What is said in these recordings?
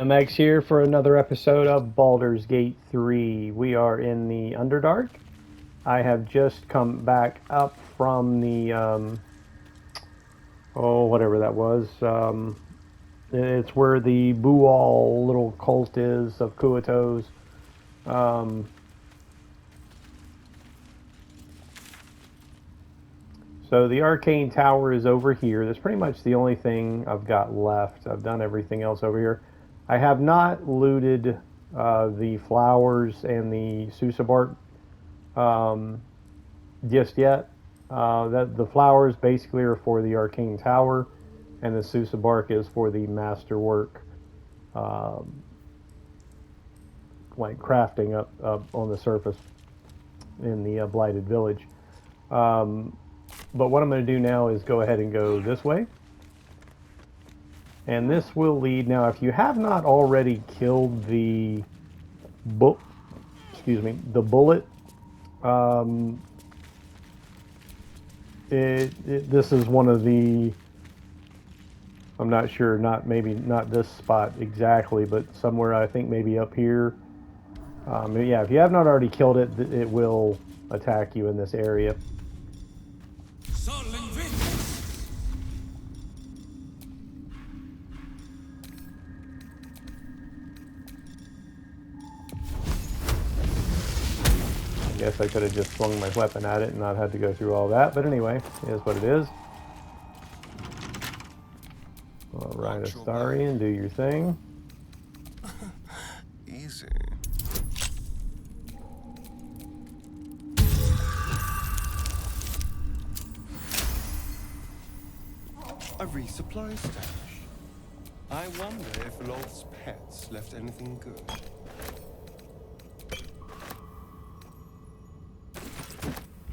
MX here for another episode of Baldur's Gate 3. We are in the Underdark. I have just come back up from whatever that was. It's where the Bual little cult is of Kuatos. Um, so the Arcane Tower is over here. That's pretty much the only thing I've got left. I've done everything else over here. I have not looted the flowers and the Susabark um, just yet. That the flowers basically are for the Arcane Tower, and the Susabark is for the Masterwork, um, like crafting up on the surface in the Blighted Village. Um, but what I'm going to do now is go ahead and go this way. And this will lead now. If you have not already killed the the bullet, um, this is one of the. I'm not sure. Not this spot exactly, but somewhere I think maybe up here. Yeah, if you have not already killed it, it will attack you in this area. I guess I could have just swung my weapon at it and not had to go through all that, but anyway, it is what it is. Alright, Astarian, do your thing. Easy. A resupply stash. I wonder if Lord's pets left anything good.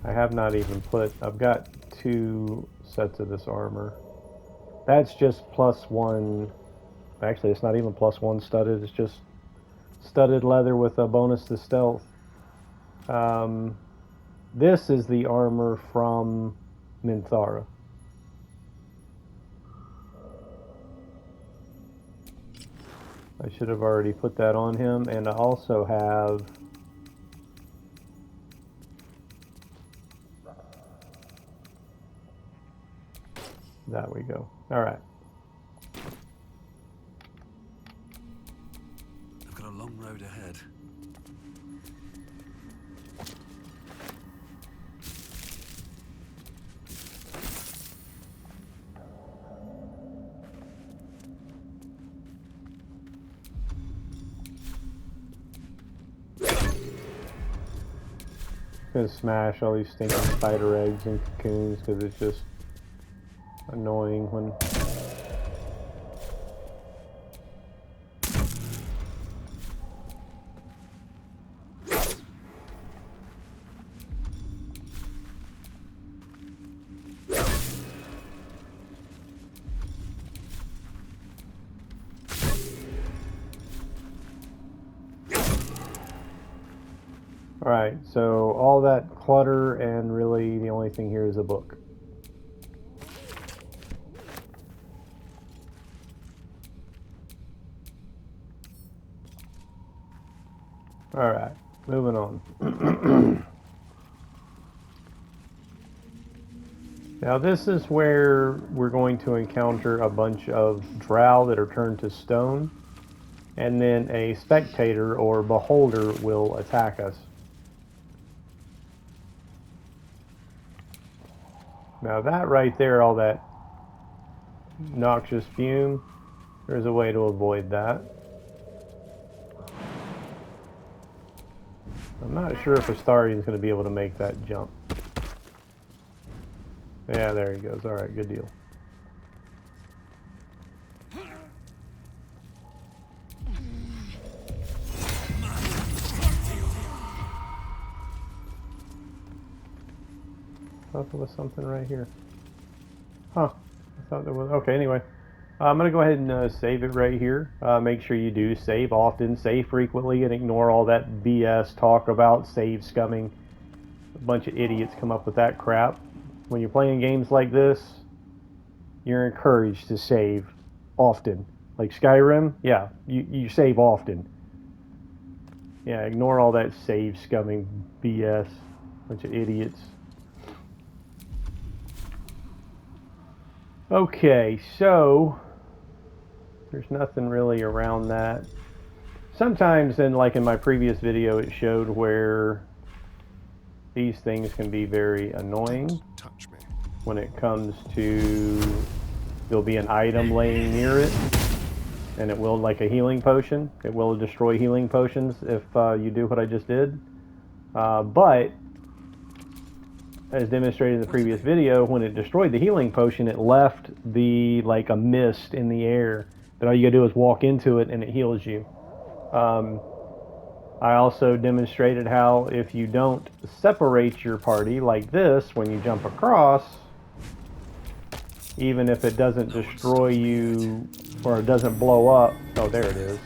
I have not even I've got 2 sets of this armor. That's just +1. Actually, it's not even +1 studded. It's just studded leather with a bonus to stealth. This is the armor from Minthara. I should have already put that on him, and I also have there we go. All right. I've got a long road ahead. I'm gonna smash all these stinking spider eggs and cocoons because it's just annoying when Alright, so all that clutter, and really the only thing here is a book. Alright, moving on. Now this is where we're going to encounter a bunch of drow that are turned to stone, and then a spectator or beholder will attack us. Now that right there, all that noxious fume, there's a way to avoid that. I'm not sure if Astarian's going to be able to make that jump. Yeah, there he goes. Alright, good deal. I thought there was something right here. Huh. I thought there was... Okay, anyway. I'm going to go ahead and save it right here. Make sure you do save often, save frequently, and ignore all that BS talk about save scumming. A bunch of idiots come up with that crap. When you're playing games like this, you're encouraged to save often. Like Skyrim, yeah, you save often. Yeah, ignore all that save scumming BS. Bunch of idiots. Okay, so there's nothing really around that. Sometimes, like in my previous video, it showed where these things can be very annoying Don't touch me. when it comes to there'll be an item laying near it, and it will, like a healing potion, it will destroy healing potions if you do what I just did. But as demonstrated in the previous video, when it destroyed the healing potion, it left the like a mist in the air that all you gotta do is walk into it and it heals you. I also demonstrated how if you don't separate your party like this when you jump across, even if it doesn't destroy you or it doesn't blow up, oh there it is.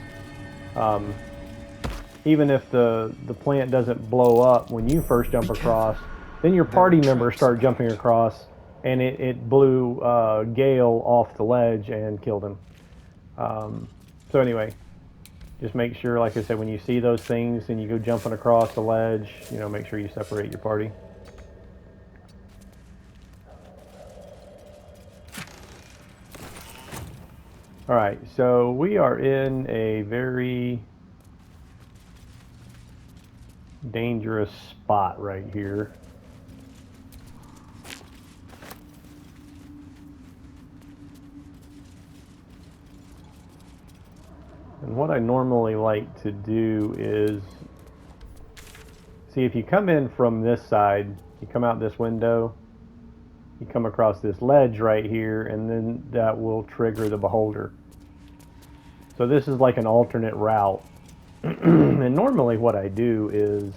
Even if the plant doesn't blow up when you first jump across, then your party members start jumping across, and it blew Gale off the ledge and killed him. So anyway, just make sure, like I said, when you see those things and you go jumping across the ledge, you know, make sure you separate your party. All right, so we are in a very dangerous spot right here. And what I normally like to do is, see, if you come in from this side, you come out this window, you come across this ledge right here, and then that will trigger the beholder. So this is like an alternate route. And normally what I do is,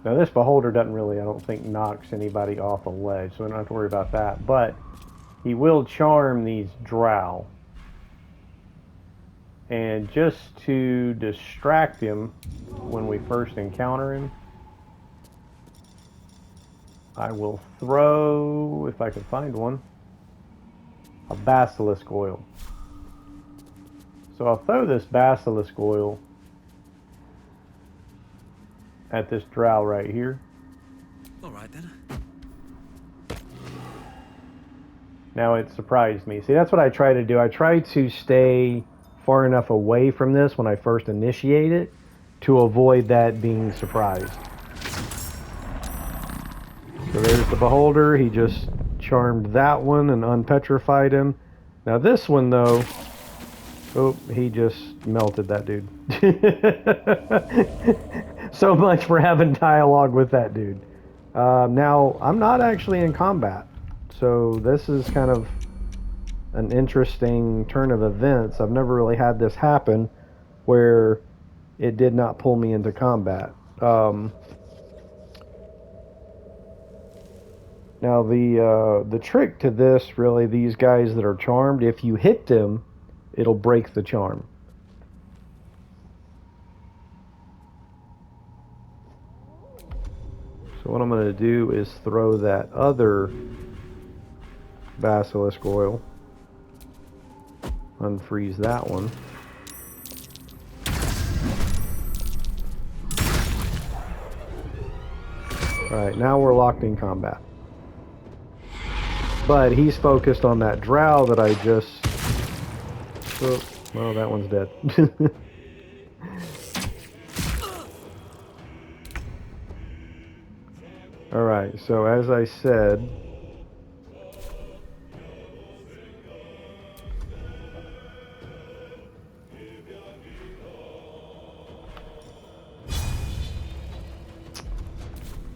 now this beholder doesn't really, I don't think, knocks anybody off a ledge, so I don't have to worry about that. But he will charm these drow. And just to distract him when we first encounter him, I will throw, if I can find one, a basilisk oil. So I'll throw this basilisk oil at this drow right here. All right then. Now it surprised me. See, that's what I try to do. I try to stay far enough away from this when I first initiate it to avoid that being surprised. So there's the beholder. He just charmed that one and unpetrified him. Now this one though, oh, he just melted that dude. So much for having dialogue with that dude. Now I'm not actually in combat, so this is kind of an interesting turn of events. I've never really had this happen where it did not pull me into combat. Now the trick to this, really, these guys that are charmed, if you hit them, it'll break the charm. So what I'm going to do is throw that other basilisk oil, unfreeze that one. Alright, now we're locked in combat. But he's focused on that drow that I just... Oh, well, that one's dead. Alright, so as I said...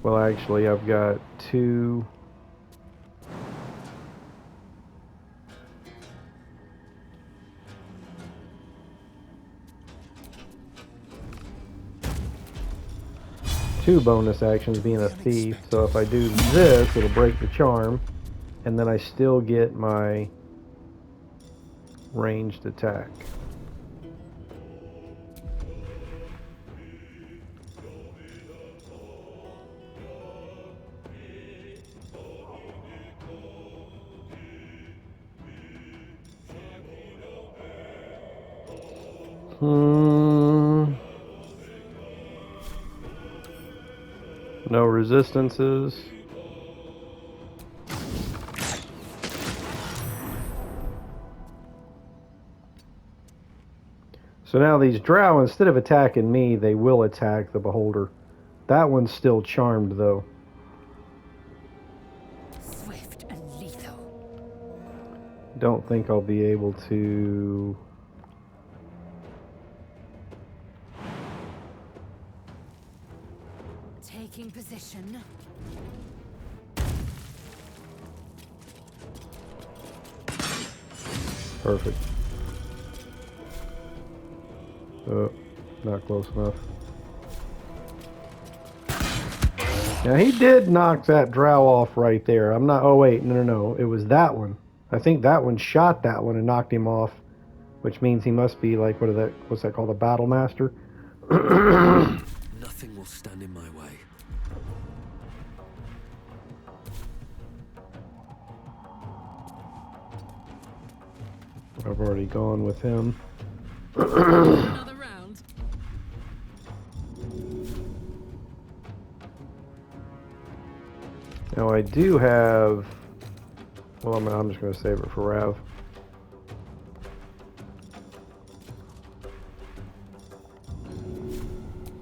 Well, actually, I've got two... two bonus actions, being a thief. So if I do this, it'll break the charm, and then I still get my ranged attack. No resistances. So now these drow, instead of attacking me, they will attack the beholder. That one's still charmed, though. Swift and lethal. Don't think I'll be able to... Taking position. Perfect. Oh, not close enough. Now he did knock that drow off right there. I'm not... Oh wait, no. It was that one. I think that one shot that one and knocked him off, which means he must be like what's that called? A battle master. Nothing will stand in my way. I've already gone with him. Another round. Now I do have... Well, I'm just going to save it for Rav.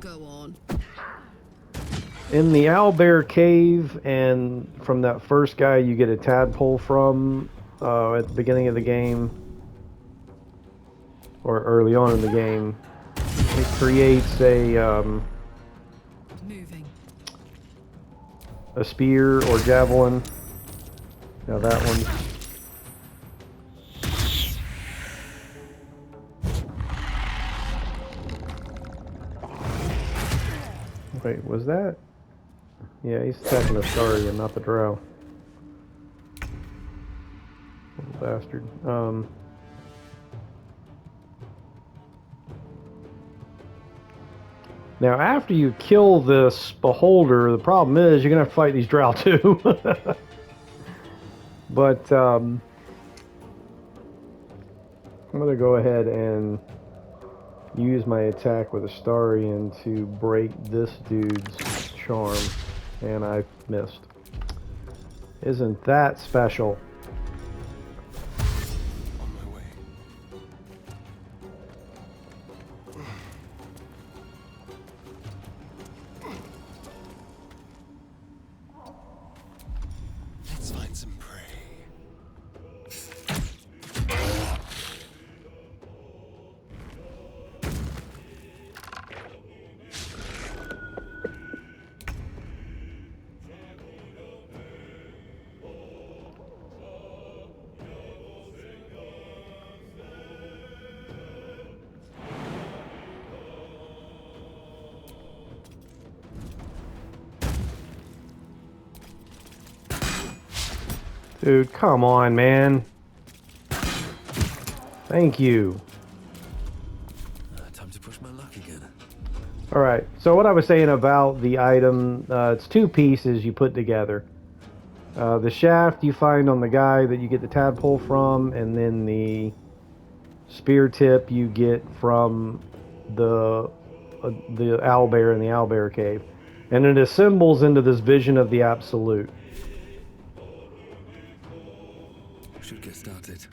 Go on. In the Owlbear Cave, and from that first guy you get a tadpole from at the beginning of the game, or early on in the game, it creates Moving. a spear or javelin. Now that one. Wait, was that? Yeah, he's attacking the Starian, not the Drow. Little bastard. Now, after you kill this beholder, the problem is you're gonna have to fight these drow too. But I'm gonna go ahead and use my attack with a Starian to break this dude's charm, and I missed. Isn't that special? On my way. Let's find some prey. Dude, come on, man. Thank you. Time to push my luck again. Alright, so what I was saying about the item, it's two pieces you put together. The shaft you find on the guy that you get the tadpole from, and then the spear tip you get from the owlbear in the owlbear cave. And it assembles into this vision of the absolute. Should get started.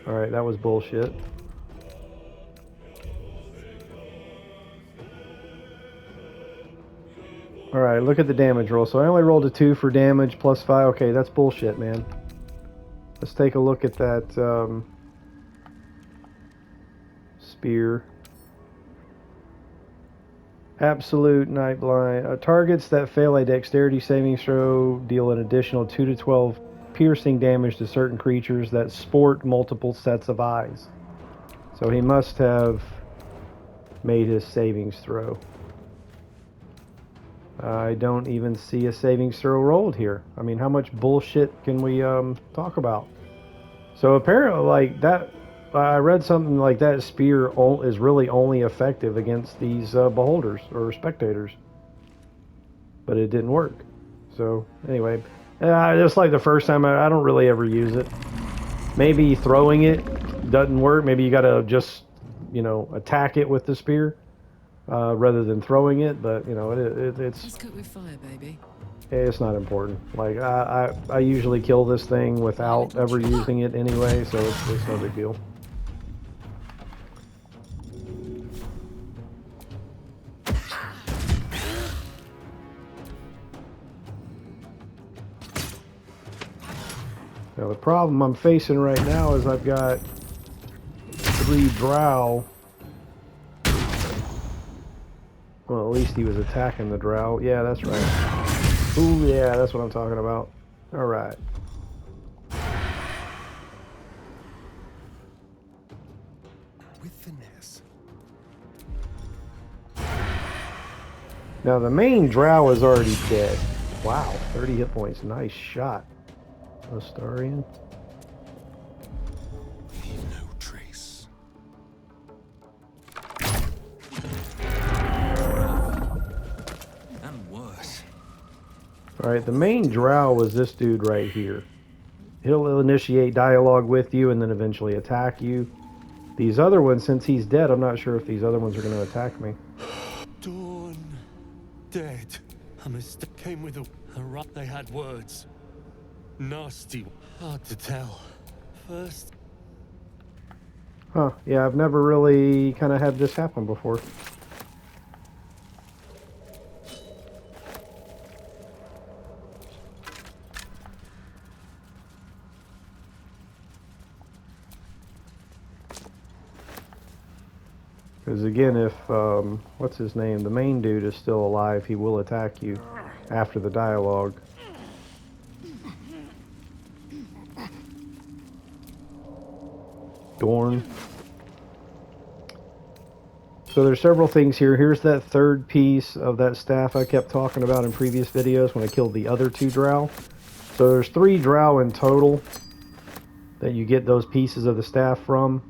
Alright, that was bullshit. Alright, look at the damage roll. So I only rolled a 2 for damage, plus 5. Okay, that's bullshit, man. Let's take a look at that spear. Absolute Night Blind. Targets that fail a dexterity saving throw deal an additional 2 to 12 piercing damage to certain creatures that sport multiple sets of eyes. So he must have made his savings throw. I don't even see a savings throw rolled here. I mean, how much bullshit can we talk about? So apparently, like that, I read something like that spear is really only effective against these beholders or spectators, but it didn't work. So anyway, just like the first time, I don't really ever use it. Maybe throwing it doesn't work, maybe you gotta just, you know, attack it with the spear rather than throwing it. But you know, Let's cook with fire, baby. it's not important. Like I usually kill this thing without ever using it anyway, so it's no big deal. Now the problem I'm facing right now is I've got 3 drow. Well, at least he was attacking the drow. Yeah, that's right. Ooh, yeah, that's what I'm talking about. All right. With finesse. Now the main drow is already dead. Wow, 30 hit points. Nice shot, Astarian. Leave no trace. And worse. All right, the main drow is this dude right here. He'll initiate dialogue with you and then eventually attack you. These other ones, since he's dead, I'm not sure if these other ones are going to attack me. Dawn. Dead. A mistake came with a rot. They had words. Nasty. Hard to tell. First. Huh, yeah, I've never really kind of had this happen before. Because again, if, what's his name, the main dude is still alive, he will attack you after the dialogue. Dorn. So there's several things here. Here's that third piece of that staff I kept talking about in previous videos when I killed the other 2 drow. So there's 3 drow in total that you get those pieces of the staff from.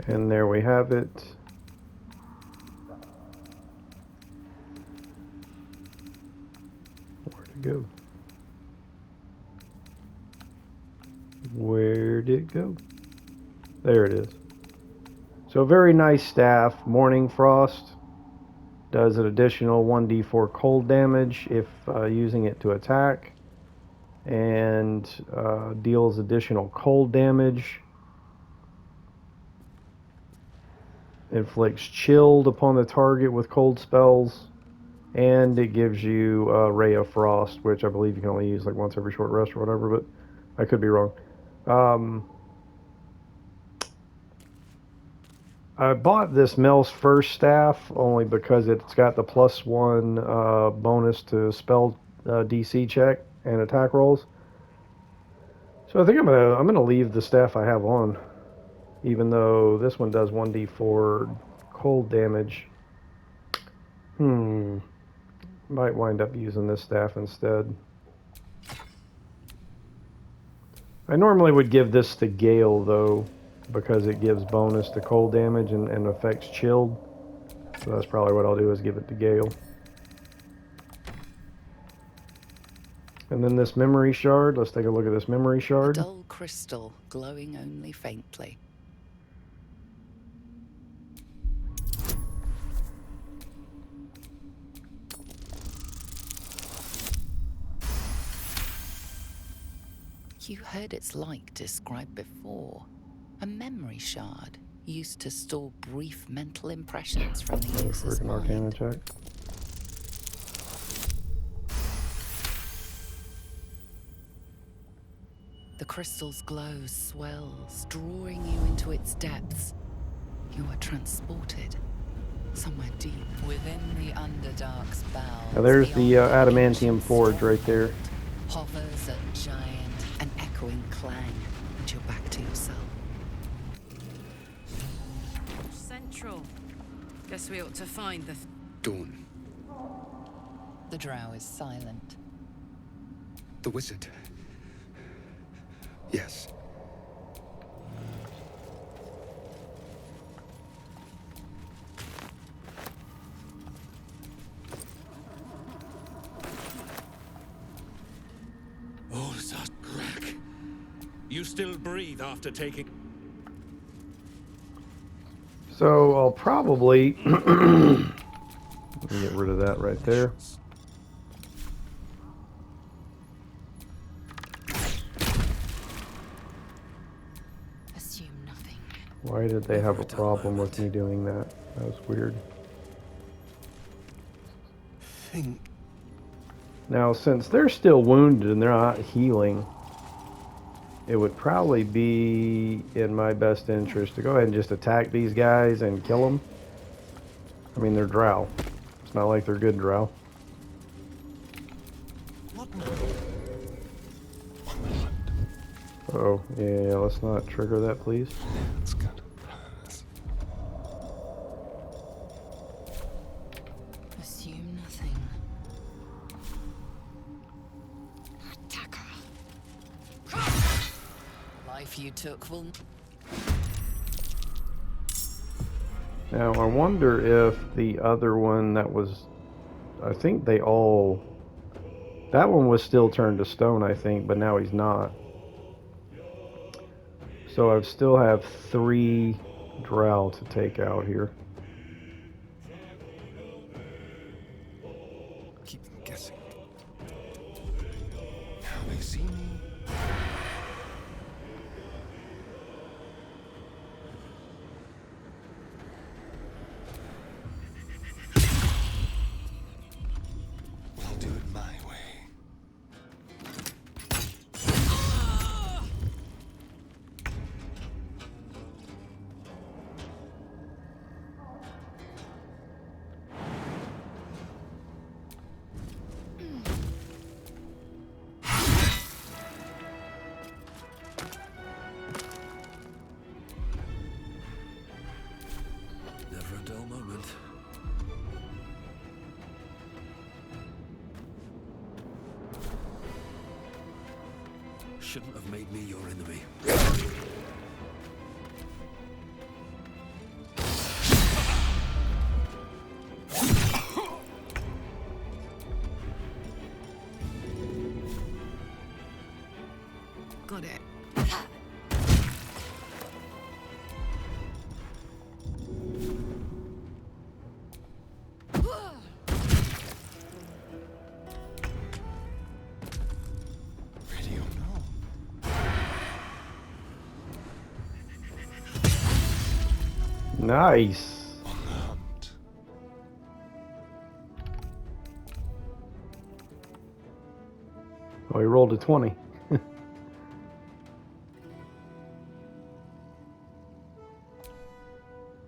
And there we have it. Where'd it go? Where did it go? There it is. So very nice staff. Morning Frost does an additional 1d4 cold damage if using it to attack, and deals additional cold damage. Inflicts chilled upon the target with cold spells, and it gives you a Ray of Frost, which I believe you can only use like once every short rest or whatever, but I could be wrong. I bought this Mel's First staff only because it's got the +1 bonus to spell DC check and attack rolls. So I think I'm gonna leave the staff I have on, even though this one does 1d4 cold damage. Might wind up using this staff instead. I normally would give this to Gale though, because it gives bonus to cold damage and affects chilled. So that's probably what I'll do, is give it to Gale. And then this memory shard, let's take a look at this memory shard. Dull crystal glowing only faintly. You heard its like described before. A memory shard used to store brief mental impressions from the user's Freaking Arcana mind. check. The crystal's glow swells, drawing you into its depths. You are transported somewhere deep within the Underdark's bowels. Now there's the beyond adamantium ancient forge right there. hovers a giant, an echoing clang, and you're back to yourself. patrol. Guess we ought to find the... Dawn. The drow is silent. The wizard. Yes. Oh, Crack. You still breathe after taking... So I'll probably let me get rid of that right there. Assume nothing. Why did they have a problem with me doing that? That was weird. Think. Now, since they're still wounded and they're not healing, it would probably be in my best interest to go ahead and just attack these guys and kill them. I mean, they're drow. It's not like they're good drow. Oh, yeah, let's not trigger that, please. Let's go. Assume nothing. Life you took will... Now, I wonder if the other one that was... I think they all... That one was still turned to stone, I think, but now he's not. So I still have 3 drow to take out here. Keep them guessing. Now they see me. We'll do it my way. Never a dull moment. Shouldn't have made me your enemy. Got it. Ready or no? Nice! On the hunt. Oh, he rolled a 20.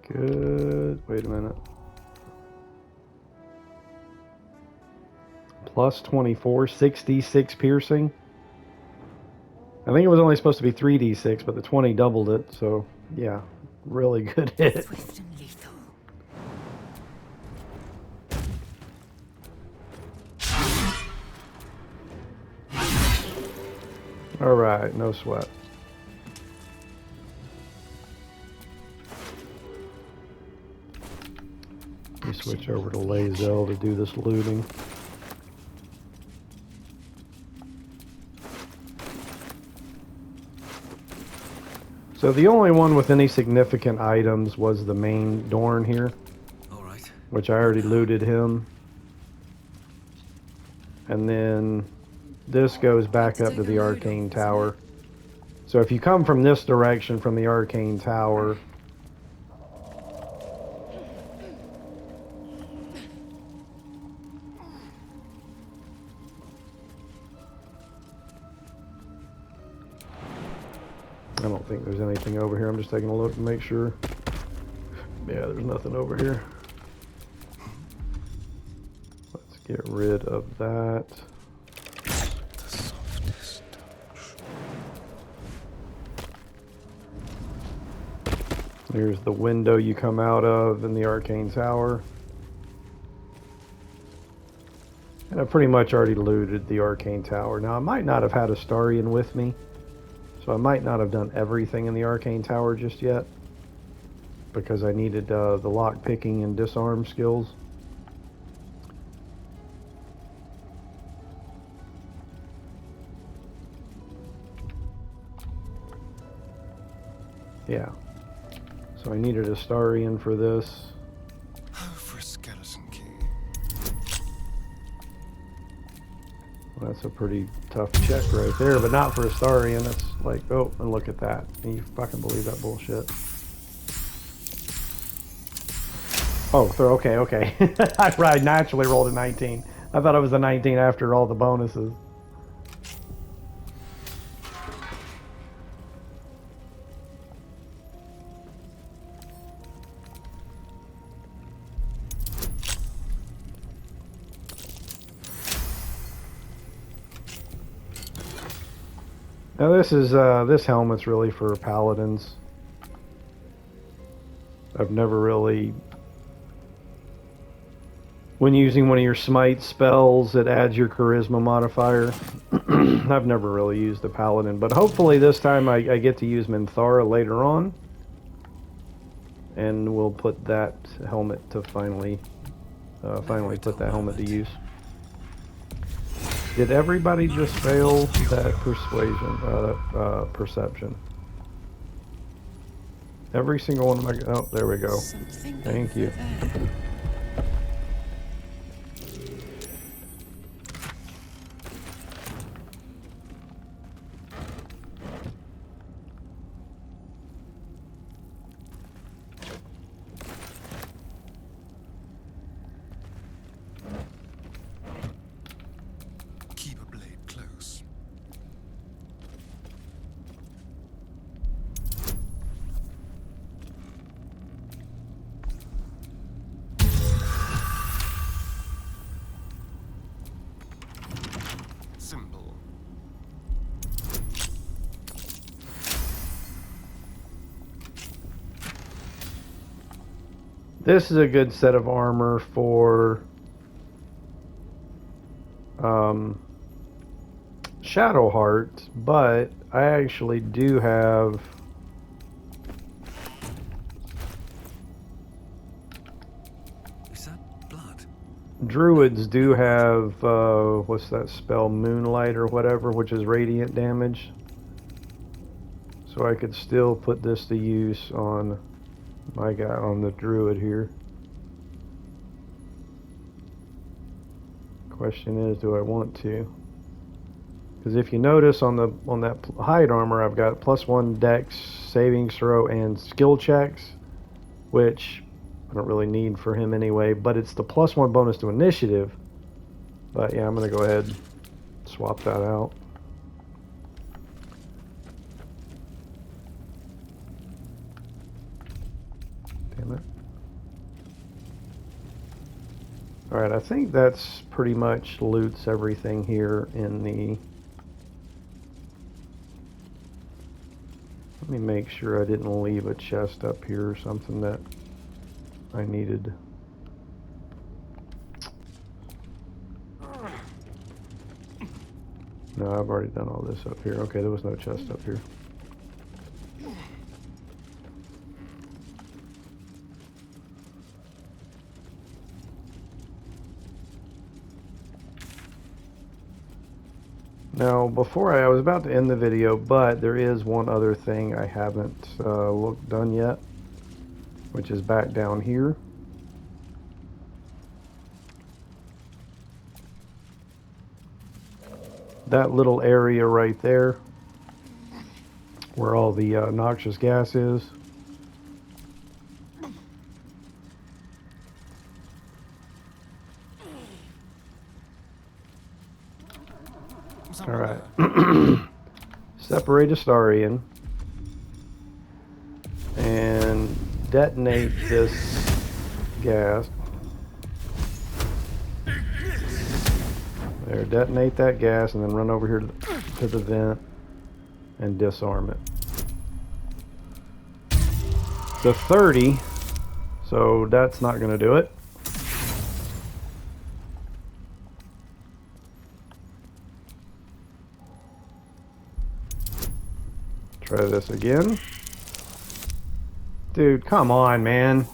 Good. Wait a minute. Plus 24, 66 piercing. I think it was only supposed to be 3d6, but the 20 doubled it, so yeah, really good hit. Swift and lethal. Alright, no sweat. Let me switch over to Lazel to do this looting. So the only one with any significant items was the main Dorn here, All right. which I already looted him. And then this goes back up to the Arcane Tower. So if you come from this direction from the Arcane Tower, I don't think there's anything over here. I'm just taking a look to make sure. Yeah, there's nothing over here. Let's get rid of that. The softest touch. Here's the window you come out of in the arcane tower. And I pretty much already looted the arcane tower. Now I might not have had Astarion with me, so I might not have done everything in the arcane tower just yet, because I needed the lock picking and disarm skills. Yeah. So I needed Astarion for this. Oh, for a skeleton key. Well, that's a pretty tough check right there, but not for Astarion. That's like, oh, and look at that. Can you fucking believe that bullshit? Oh, okay. I naturally rolled a 19. I thought it was a 19 after all the bonuses. Now this helmet's really for paladins. I've never really, when using one of your smite spells, it adds your charisma modifier. I've never really used the paladin, but hopefully this time I get to use Minthara later on, and we'll put that helmet to finally put that helmet to use. Did everybody just fail that persuasion, perception? Every single one of my... Oh, there we go. Something Thank you. over there. Keep a blade close. Symbol. This is a good set of armor for Shadowheart, but I actually do have Is that blood? Druids do have what's that spell, Moonlight or whatever, which is radiant damage. So I could still put this to use on my guy, on the druid here. Question is, do I want to? Because if you notice on that hide armor, I've got +1 dex, saving throw, and skill checks, which I don't really need for him anyway, but it's the +1 bonus to initiative. But yeah, I'm gonna go ahead and swap that out. Damn it. Alright, I think that's pretty much loots everything here in the... Let me make sure I didn't leave a chest up here or something that I needed. No, I've already done all this up here. Okay, there was no chest up here. Now, before I was about to end the video, but there is one other thing I haven't done yet, which is back down here. That little area right there, where all the noxious gas is. Alright. Separate Astarion and detonate this gas. There, detonate that gas and then run over here to the vent and disarm it. to 30, so that's not going to do it. Try this again. Dude, come on, man.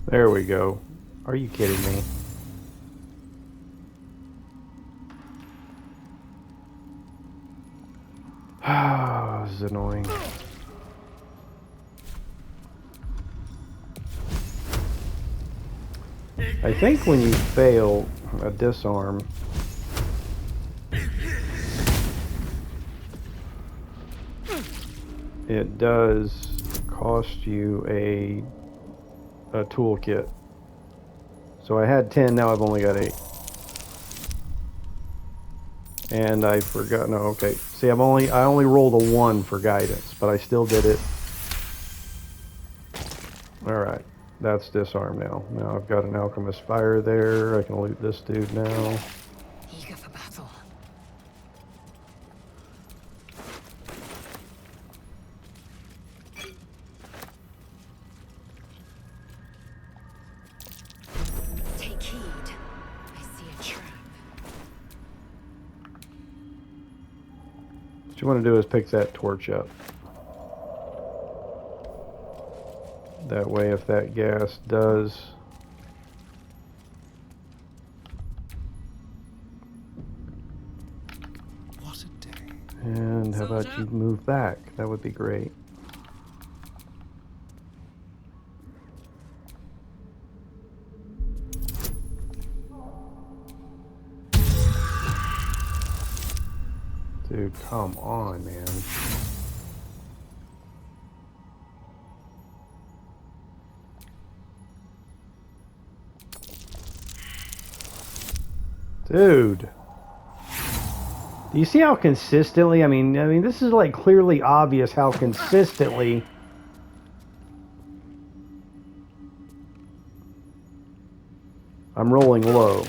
There we go. Are you kidding me? Ah, this is annoying. I think when you fail a disarm, it does cost you a toolkit. So I had 10, now I've only got 8. And I forgot, no, okay. See, I only rolled a 1 for guidance, but I still did it. Alright, that's disarm now. Now I've got an alchemist fire there. I can loot this dude now. Eager for battle. Take heed. I see a trap. What you want to do is pick that torch up. That way, if that gas does... What a day. And how about you move back? That would be great. Dude, come on, man. Dude. Do you see how consistently, I mean this is like clearly obvious how consistently I'm rolling low.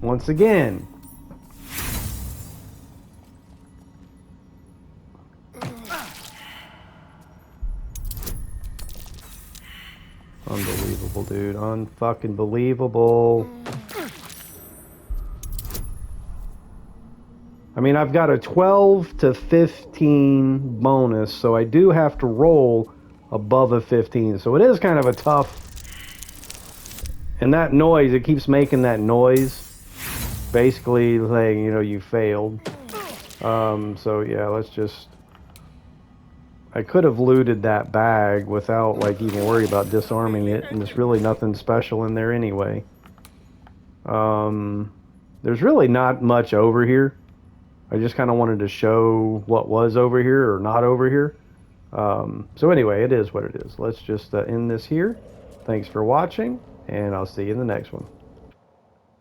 Once again. Unbelievable, dude. Unfucking believable. I mean, I've got a 12 to 15 bonus, so I do have to roll above a 15. So it is kind of a tough... And that noise, it keeps making that noise. Basically saying, you know, you failed. So yeah, let's just... I could have looted that bag without, like, even worry about disarming it, and there's really nothing special in there anyway. There's really not much over here. I just kind of wanted to show what was over here or not over here. So anyway, it is what it is. Let's just end this here. Thanks for watching, and I'll see you in the next one.